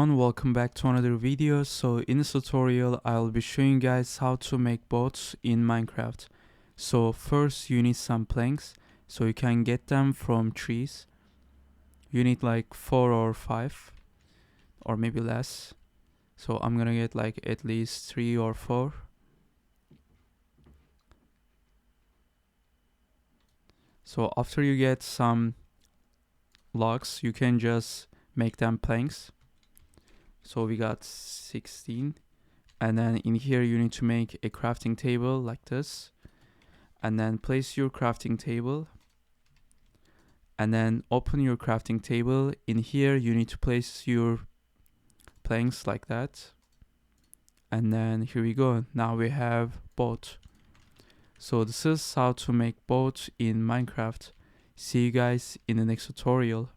everyone, welcome back to another video. So in this tutorial I'll be showing you guys how to make boats in Minecraft. So first you need some planks, so you can get them from trees. You need like 4 or 5 or maybe less. So I'm gonna get like at least 3 or 4. So after you get some logs, you can just make them planks. So we got 16, and then in here you need to make a crafting table like this, and then place your crafting table, and then open your crafting table. In here you need to place your planks like that, and then here we go. Now we have boat. So this is how to make boat in Minecraft. See you guys in the next tutorial.